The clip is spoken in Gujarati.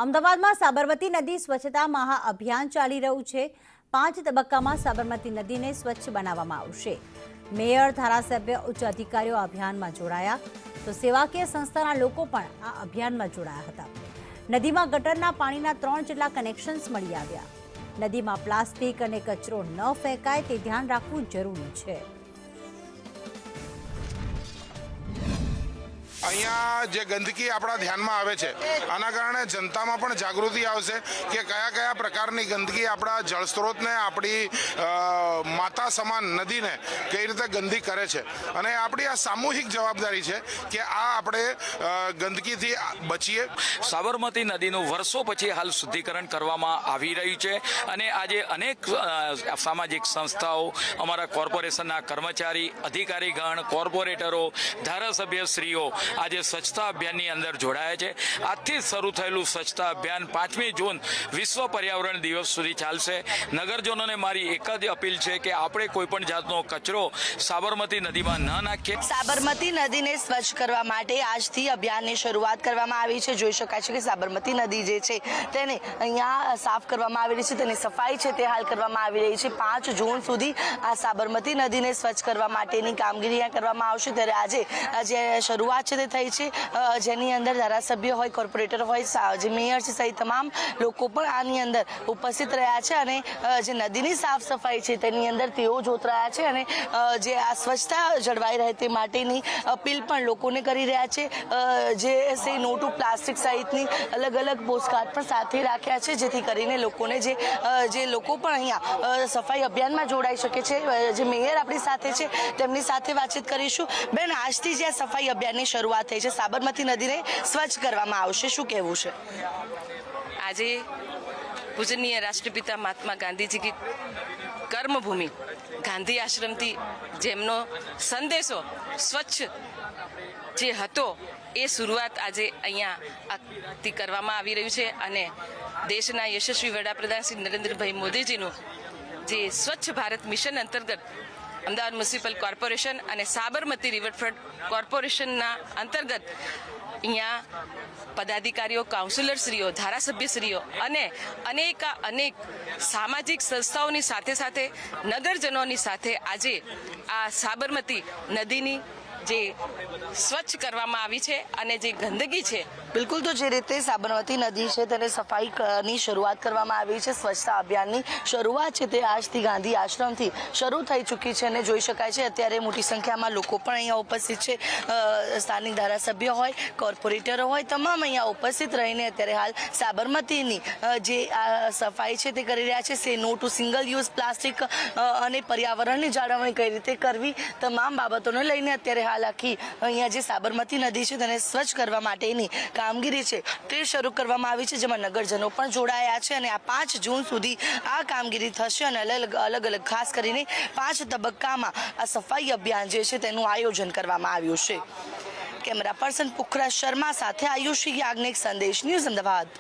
અમદાવાદમાં સાબરમતી નદી સ્વચ્છતા મહાઅભિયાન ચાલી રહ્યું છે। 5 તબક્કામાં સાબરમતી નદીને સ્વચ્છ બનાવવામાં આવશે। મેયર, ધારાસભ્ય, ઉચ્ચ અધિકારીઓ અભિયાનમાં જોડાયા તો સેવાકીય સંસ્થાના લોકો પણ આ અભિયાનમાં જોડાયા હતા। નદીમાં ગટરના પાણીના 3 જેટલા કનેક્શન્સ મળી આવ્યા। નદીમાં પ્લાસ્ટિક અને કચરો ન ફેંકાય તે ધ્યાન રાખવું જરૂરી છે। અહીંયા જે ગંદકી આપણા ધ્યાનમાં આવે છે આના કારણે જનતામાં પણ જાગૃતિ આવશે કે કયા કયા પ્રકારની ગંદકી આપણા જળસ્ત્રોતને, આપણી માતા સમાન નદીને કઈ રીતે ગંદી કરે છે અને આપણી આ સામૂહિક જવાબદારી છે કે આ આપણે ગંદકીથી બચીએ। સાબરમતી નદીનું વર્ષો પછી હાલ શુદ્ધિકરણ કરવામાં આવી રહ્યું છે અને આજે અનેક સામાજિક સંસ્થાઓ, અમારા કોર્પોરેશનના કર્મચારી, અધિકારીગણ, કોર્પોરેટરો, ધારાસભ્યશ્રીઓ આજે સ્વચ્છતા અભિયાનની અંદર જોડાયા છે। આજથી શરૂ થયેલું સ્વચ્છતા અભિયાન 5મી જૂન વિશ્વ પર્યાવરણ દિવસ સુધી ચાલશે। નગરજનોને મારી એક જ અપીલ છે કે આપણે કોઈ પણ જાતનો કચરો સાબરમતી નદીમાં ન નાખીએ। સાબરમતી નદીને સ્વચ્છ કરવા માટે આજથી અભિયાનની શરૂઆત કરવામાં આવી છે। જોઈ શકાય છે કે સાબરમતી નદી જે છે તેને અહીંયા સાફ કરવામાં આવી રહી છે, તેની સફાઈ છે તે હાલ કરવામાં આવી રહી છે। 5 જૂન સુધી આ સાબરમતી નદીને સ્વચ્છ કરવા માટેની કામગીરી કરવામાં આવશે। ત્યારે આજે જે શરૂઆત છે તે થઈ છે, જેની અંદર ધારાસભ્ય હોય, કોર્પોરેટર હોય, જે મેયર છે સહિત તમામ લોકો પણ આની અંદર ઉપસ્થિત રહ્યા છે અને જે નદીની સાફ સફાઈ છે તેની અંદર તેઓ જોતરાયા છે અને જે આ સ્વચ્છતા જળવાઈ રહે તે માટેની અપીલ પણ લોકોને કરી રહ્યા છે। જે છે નો ટુ પ્લાસ્ટિક સહિતની અલગ અલગ પોસ્ટકાર્ડ પણ સાથે રાખ્યા છે, જેથી કરીને લોકોને જે લોકો પણ અહીંયા સફાઈ અભિયાનમાં જોડાઈ શકે છે। જે મેયર આપણી સાથે છે તેમની સાથે વાતચીત કરીશું। બેન, આજથી જે સફાઈ અભિયાનની શરૂઆત થઈ છે, સાબરમતી નદીને સ્વચ્છ કરવામાં આવશે, શું કહેવું છે? આજે પૂજનીય રાષ્ટ્રપિતા મહાત્મા ગાંધીજી કી કર્મભૂમિ ગાંધી આશ્રમથી જેમનો સંદેશો સ્વચ્છ જે હતો એ શરૂઆત આજે અહીંયાથી કરવામાં આવી રહ્યું છે અને દેશના યશસ્વી વડાપ્રધાન શ્રી નરેન્દ્રભાઈ મોદીજીનું જે સ્વચ્છ ભારત મિશન અંતર્ગત અમદાવાદ મ્યુનિસિપલ કોર્પોરેશન અને સાબરમતી રિવરફ્રન્ટ કોર્પોરેશનના અંતર્ગત અહીંયા પદાધિકારીઓ, કાઉન્સિલરશ્રીઓ, ધારાસભ્યશ્રીઓ અને અનેક સામાજિક સંસ્થાઓની સાથે સાથે નગરજનોની સાથે આજે આ સાબરમતી નદીની જે સ્વચ્છ કરવામાં આવી છે અને જે ગંદકી છે, બિલકુલ, તો જે રીતે સાબરમતી નદી છે તેને સફાઈની શરૂઆત કરવામાં આવી છે। સ્વચ્છતા અભિયાનની શરૂઆત છે તે આજથી ગાંધી આશ્રમથી શરૂ થઈ ચૂકી છે અને જોઈ શકાય છે અત્યારે મોટી સંખ્યામાં લોકો પણ અહીંયા ઉપસ્થિત છે। સ્થાનિક ધારાસભ્ય હોય, કોર્પોરેટરો હોય, તમામ અહીંયા ઉપસ્થિત રહીને અત્યારે હાલ સાબરમતીની જે આ સફાઈ છે તે કરી રહ્યા છે। સે no to single use plastic અને પર્યાવરણની જાળવણી કઈ રીતે કરવી, તમામ બાબતોને લઈને અત્યારે હાલ આખી અહીંયા જે સાબરમતી નદી છે તેને સ્વચ્છ કરવા માટેની કામગીરી છે તે શરૂ કરવામાં આવી છે, જેમાં નગરજનો પણ જોડાયા છે અને આ 5 જૂન સુધી આ કામગીરી થશે અને અલગ અલગ ખાસ કરીને 5 તબક્કામાં આ સફાઈ અભિયાન જે છે તેનું આયોજન કરવામાં આવ્યું છે। કેમેરા પર્સન પુખરાજ શર્મા સાથે આયુષી યાજ્ઞિક, સંદેશ ન્યૂઝ, અમદાવાદ।